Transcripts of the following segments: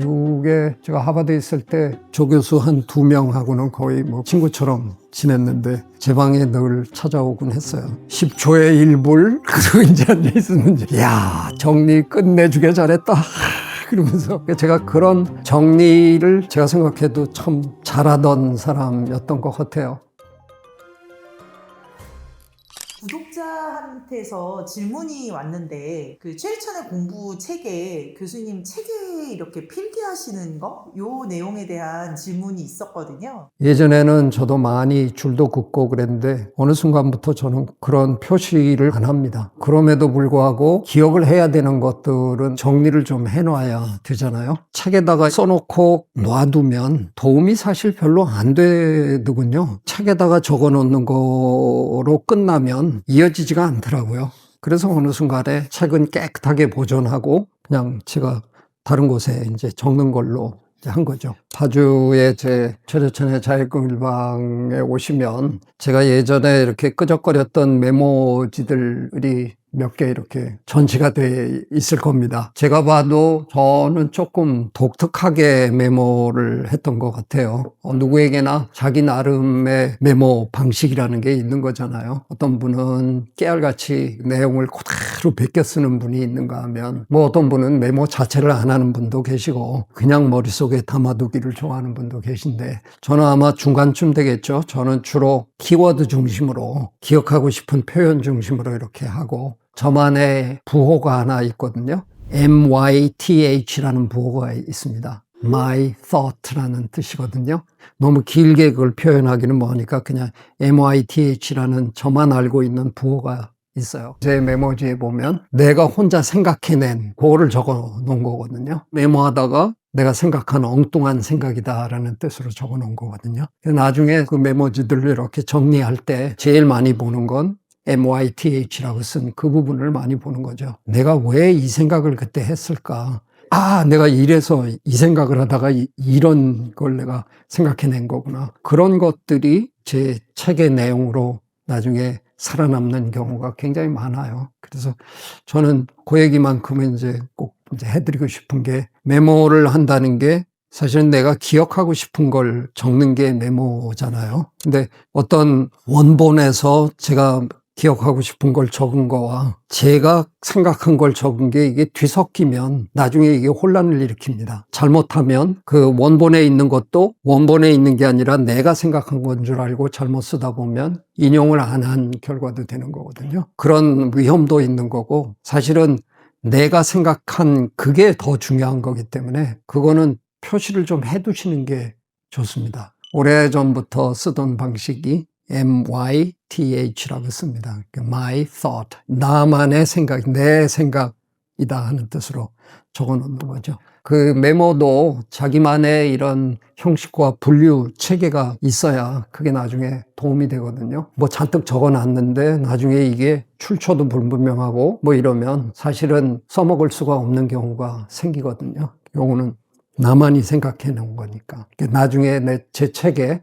미국에 제가 하버드에 있을 때 조교수 한 2명하고는 거의 뭐 친구처럼 지냈는데 제 방에 늘 찾아오곤 했어요. 10초의 1불 그러고 이제 앉아있었는지 야 정리 끝내주게 잘했다 그러면서 제가 그런 정리를 제가 생각해도 참 잘하던 사람이었던 것 같아요. 구독자한테서 질문이 왔는데 그 최일천의 공부 책에 교수님 책에 이렇게 필기하시는 거? 요 내용에 대한 질문이 있었거든요. 예전에는 저도 많이 줄도 긋고 그랬는데 어느 순간부터 저는 그런 표시를 안 합니다. 그럼에도 불구하고 기억을 해야 되는 것들은 정리를 좀 해놔야 되잖아요. 책에다가 써놓고 놔두면 도움이 사실 별로 안 되더군요. 책에다가 적어놓는 거로 끝나면 이어지지가 않더라고요. 그래서 어느 순간에 책은 깨끗하게 보존하고 그냥 제가 다른 곳에 이제 적는 걸로 한 거죠. 파주의 제 최재천의 자율금일방에 오시면 제가 예전에 이렇게 끄적거렸던 메모지들이 몇 개 이렇게 전시가 돼 있을 겁니다. 제가 봐도 저는 조금 독특하게 메모를 했던 것 같아요. 누구에게나 자기 나름의 메모 방식이라는 게 있는 거잖아요. 어떤 분은 깨알같이 내용을 그대로 베껴 쓰는 분이 있는가 하면 뭐 어떤 분은 메모 자체를 안 하는 분도 계시고 그냥 머릿속에 담아두기를 좋아하는 분도 계신데 저는 아마 중간쯤 되겠죠. 저는 주로 키워드 중심으로 기억하고 싶은 표현 중심으로 이렇게 하고 저만의 부호가 하나 있거든요. MYTH라는 부호가 있습니다. My Thought라는 뜻이거든요. 너무 길게 그걸 표현하기는 뭐하니까 그냥 MYTH라는 저만 알고 있는 부호가 있어요. 제 메모지에 보면 내가 혼자 생각해낸 그거를 적어 놓은 거거든요. 메모하다가 내가 생각한 엉뚱한 생각이다라는 뜻으로 적어 놓은 거거든요. 나중에 그 메모지들을 이렇게 정리할 때 제일 많이 보는 건 MYTH라고 쓴 그 부분을 많이 보는 거죠. 내가 왜 이 생각을 그때 했을까? 내가 이래서 이 생각을 하다가 이런 걸 내가 생각해낸 거구나. 그런 것들이 제 책의 내용으로 나중에 살아남는 경우가 굉장히 많아요. 그래서 저는 그 얘기만큼은 이제 꼭 이제 해드리고 싶은 게 메모를 한다는 게 사실은 내가 기억하고 싶은 걸 적는 게 메모잖아요. 근데 어떤 원본에서 제가 기억하고 싶은 걸 적은 거와 제가 생각한 걸 적은 게 이게 뒤섞이면 나중에 이게 혼란을 일으킵니다. 잘못하면 그 원본에 있는 것도 원본에 있는 게 아니라 내가 생각한 건 줄 알고 잘못 쓰다 보면 인용을 안 한 결과도 되는 거거든요. 그런 위험도 있는 거고 사실은 내가 생각한 그게 더 중요한 거기 때문에 그거는 표시를 좀 해두시는 게 좋습니다. 오래전부터 쓰던 방식이 MYTH라고 씁니다. My thought. 나만의 생각, 내 생각이다 하는 뜻으로 적어 놓는 거죠. 그 메모도 자기만의 이런 형식과 분류 체계가 있어야 그게 나중에 도움이 되거든요. 뭐 잔뜩 적어 놨는데 나중에 이게 출처도 불분명하고 뭐 이러면 사실은 써먹을 수가 없는 경우가 생기거든요. 요거는 나만이 생각해 놓은 거니까. 나중에 제 책에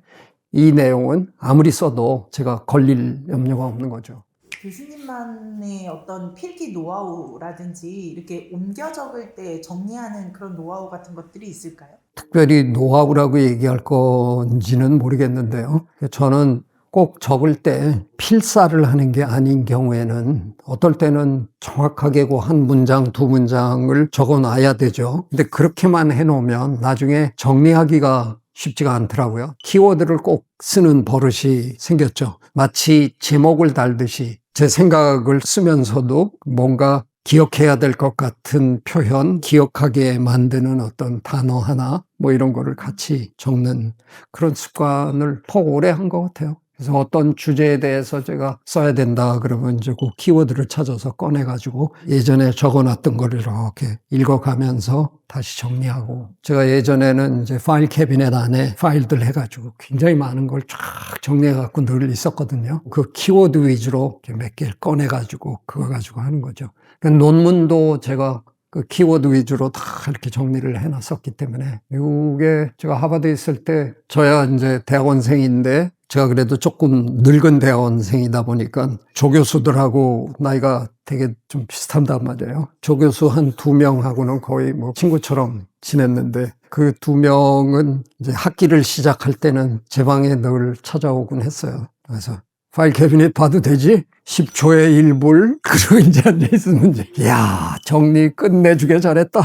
이 내용은 아무리 써도 제가 걸릴 염려가 없는 거죠. 교수님만의 어떤 필기 노하우라든지 이렇게 옮겨 적을 때 정리하는 그런 노하우 같은 것들이 있을까요? 특별히 노하우라고 얘기할 건지는 모르겠는데요. 저는 꼭 적을 때 필사를 하는 게 아닌 경우에는 어떨 때는 정확하게 그 한 문장, 두 문장을 적어 놔야 되죠. 근데 그렇게만 해놓으면 나중에 정리하기가 쉽지가 않더라고요. 키워드를 꼭 쓰는 버릇이 생겼죠. 마치 제목을 달듯이 제 생각을 쓰면서도 뭔가 기억해야 될 것 같은 표현, 기억하게 만드는 어떤 단어 하나 뭐 이런 거를 같이 적는 그런 습관을 더 오래 한 것 같아요. 그래서 어떤 주제에 대해서 제가 써야 된다 그러면 이제 그 키워드를 찾아서 꺼내가지고 예전에 적어놨던 거를 이렇게 읽어가면서 다시 정리하고 제가 예전에는 이제 파일 캐비넷 안에 파일들 해가지고 굉장히 많은 걸 쫙 정리해갖고 늘 있었거든요. 그 키워드 위주로 몇 개를 꺼내가지고 그거 가지고 하는 거죠. 그러니까 논문도 제가 그 키워드 위주로 다 이렇게 정리를 해놨었기 때문에 미국에 제가 하버드에 있을 때 저야 이제 대학원생인데 제가 그래도 조금 늙은 대학원생이다 보니까 조교수들하고 나이가 되게 좀 비슷한단 말이에요. 조교수 한 2명하고는 거의 뭐 친구처럼 지냈는데 그 2명은 이제 학기를 시작할 때는 제 방에 늘 찾아오곤 했어요. 그래서 파일 캐비닛 봐도 되지? 10초에 1불? 그러고 이제 앉아있으면 야, 정리 끝내주게 잘했다.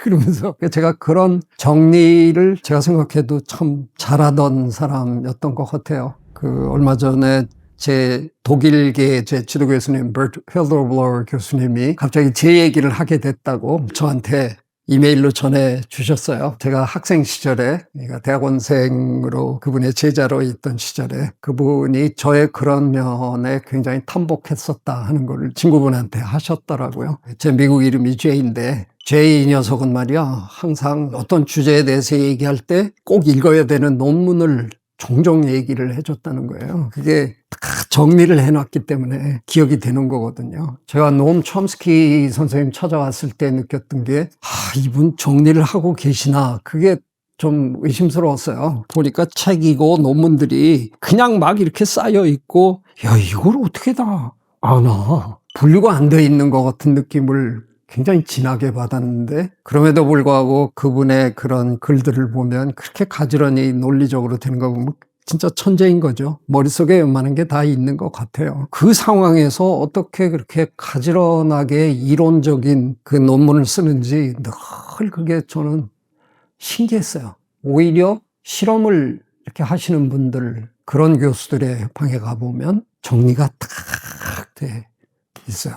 그러면서 제가 그런 정리를 제가 생각해도 참 잘하던 사람이었던 것 같아요. 얼마 전에 제 독일계 제 지도 교수님 버트 힐더블러 교수님이 갑자기 제 얘기를 하게 됐다고 저한테 이메일로 전해주셨어요. 제가 학생 시절에, 그러니까 대학원생으로 그분의 제자로 있던 시절에 그분이 저의 그런 면에 굉장히 탐복했었다 하는 걸 친구분한테 하셨더라고요. 제 미국 이름이 제이인데 제이 녀석은 말이야 항상 어떤 주제에 대해서 얘기할 때 꼭 읽어야 되는 논문을 종종 얘기를 해줬다는 거예요. 그게 다 정리를 해놨기 때문에 기억이 되는 거거든요. 제가 노엄 촘스키 선생님 찾아왔을 때 느꼈던 게 이분 정리를 하고 계시나 그게 좀 의심스러웠어요. 보니까 책이고 논문들이 그냥 막 이렇게 쌓여 있고 야 이걸 어떻게 다 아나 분류가 안 돼 있는 것 같은 느낌을 굉장히 진하게 받았는데 그럼에도 불구하고 그분의 그런 글들을 보면 그렇게 가지런히 논리적으로 되는 거 보면 진짜 천재인 거죠. 머릿속에 웬만한 게 다 있는 것 같아요. 그 상황에서 어떻게 그렇게 가지런하게 이론적인 그 논문을 쓰는지 늘 그게 저는 신기했어요. 오히려 실험을 이렇게 하시는 분들 그런 교수들의 방에 가보면 정리가 딱 돼 있어요.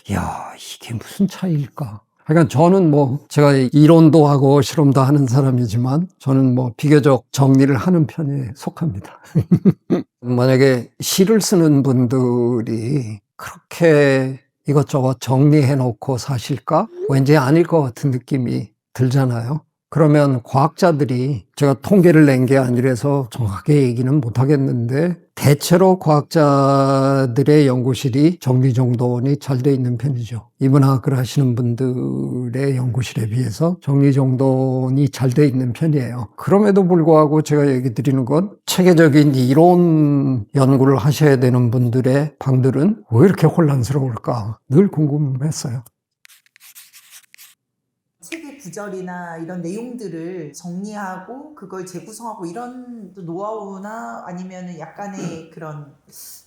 이야, 이게 무슨 차이일까? 그러니까 저는 제가 이론도 하고 실험도 하는 사람이지만 저는 비교적 정리를 하는 편에 속합니다. 만약에 시를 쓰는 분들이 그렇게 이것저것 정리해 놓고 사실까? 왠지 아닐 것 같은 느낌이 들잖아요. 그러면 과학자들이 제가 통계를 낸 게 아니라서 정확하게 얘기는 못 하겠는데 대체로 과학자들의 연구실이 정리정돈이 잘 돼 있는 편이죠. 인문학을 하시는 분들의 연구실에 비해서 정리정돈이 잘 돼 있는 편이에요. 그럼에도 불구하고 제가 얘기 드리는 건 체계적인 이론 연구를 하셔야 되는 분들의 방들은 왜 이렇게 혼란스러울까 늘 궁금했어요. 책의 구절이나 이런 내용들을 정리하고 그걸 재구성하고 이런 노하우나 아니면 약간의 그런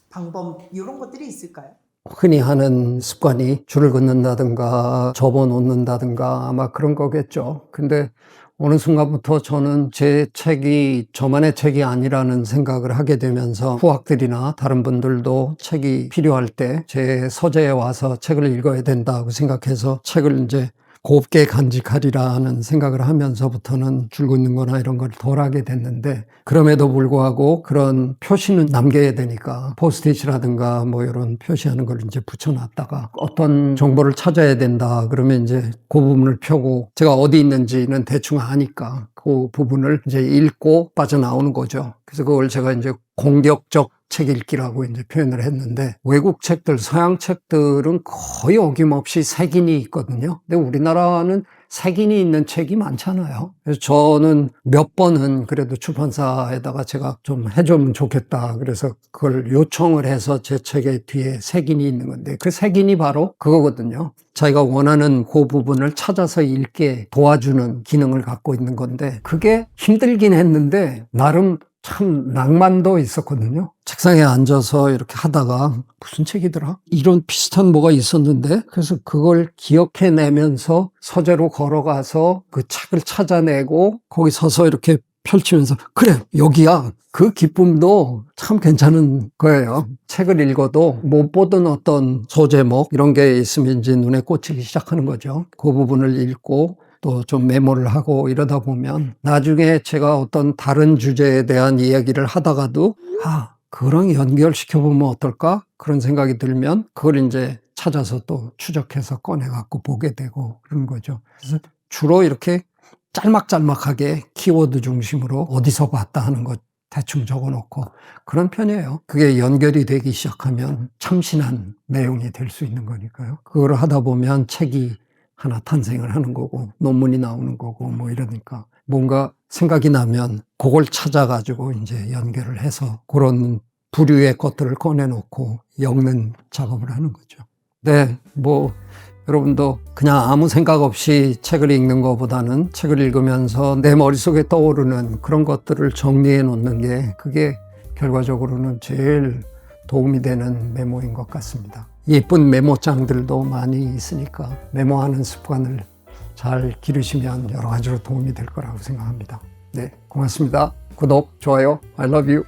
방법 이런 것들이 있을까요? 흔히 하는 습관이 줄을 긋는다든가 접어놓는다든가 아마 그런 거겠죠. 근데 어느 순간부터 저는 제 책이 저만의 책이 아니라는 생각을 하게 되면서 후학들이나 다른 분들도 책이 필요할 때 제 서재에 와서 책을 읽어야 된다고 생각해서 책을 이제 곱게 간직하리라는 생각을 하면서부터는 줄 긋는 거나 이런 걸 덜 하게 됐는데 그럼에도 불구하고 그런 표시는 남겨야 되니까 포스트잇이라든가 이런 표시하는 걸 이제 붙여놨다가 어떤 정보를 찾아야 된다 그러면 이제 그 부분을 펴고 제가 어디 있는지는 대충 아니까 그 부분을 이제 읽고 빠져나오는 거죠. 그래서 그걸 제가 이제 공격적 책 읽기라고 이제 표현을 했는데 외국 책들, 서양 책들은 거의 어김없이 색인이 있거든요. 근데 우리나라는 색인이 있는 책이 많잖아요. 그래서 저는 몇 번은 그래도 출판사에다가 제가 좀 해주면 좋겠다. 그래서 그걸 요청을 해서 제 책의 뒤에 색인이 있는 건데 그 색인이 바로 그거거든요. 자기가 원하는 그 부분을 찾아서 읽게 도와주는 기능을 갖고 있는 건데 그게 힘들긴 했는데 나름 참 낭만도 있었거든요. 책상에 앉아서 이렇게 하다가 무슨 책이더라? 이런 비슷한 뭐가 있었는데 그래서 그걸 기억해내면서 서재로 걸어가서 그 책을 찾아내고 거기 서서 이렇게 펼치면서 그래 여기야. 그 기쁨도 참 괜찮은 거예요. 책을 읽어도 못 보던 어떤 소제목 이런 게 있으면 이제 눈에 꽂히기 시작하는 거죠. 그 부분을 읽고 또 좀 메모를 하고 이러다 보면 나중에 제가 어떤 다른 주제에 대한 이야기를 하다가도 그거랑 연결시켜보면 어떨까? 그런 생각이 들면 그걸 이제 찾아서 또 추적해서 꺼내갖고 보게 되고 그런 거죠. 그래서 주로 이렇게 짤막짤막하게 키워드 중심으로 어디서 봤다 하는 것 대충 적어놓고 그런 편이에요. 그게 연결이 되기 시작하면 참신한 내용이 될 수 있는 거니까요. 그걸 하다 보면 책이 하나 탄생을 하는 거고 논문이 나오는 거고 이러니까 뭔가 생각이 나면 그걸 찾아가지고 이제 연결을 해서 그런 부류의 것들을 꺼내놓고 엮는 작업을 하는 거죠. 네, 여러분도 그냥 아무 생각 없이 책을 읽는 것보다는 책을 읽으면서 내 머릿속에 떠오르는 그런 것들을 정리해 놓는 게 그게 결과적으로는 제일 도움이 되는 메모인 것 같습니다. 예쁜 메모장들도 많이 있으니까 메모하는 습관을 잘 기르시면 여러 가지로 도움이 될 거라고 생각합니다. 네, 고맙습니다. 구독, 좋아요, I love you.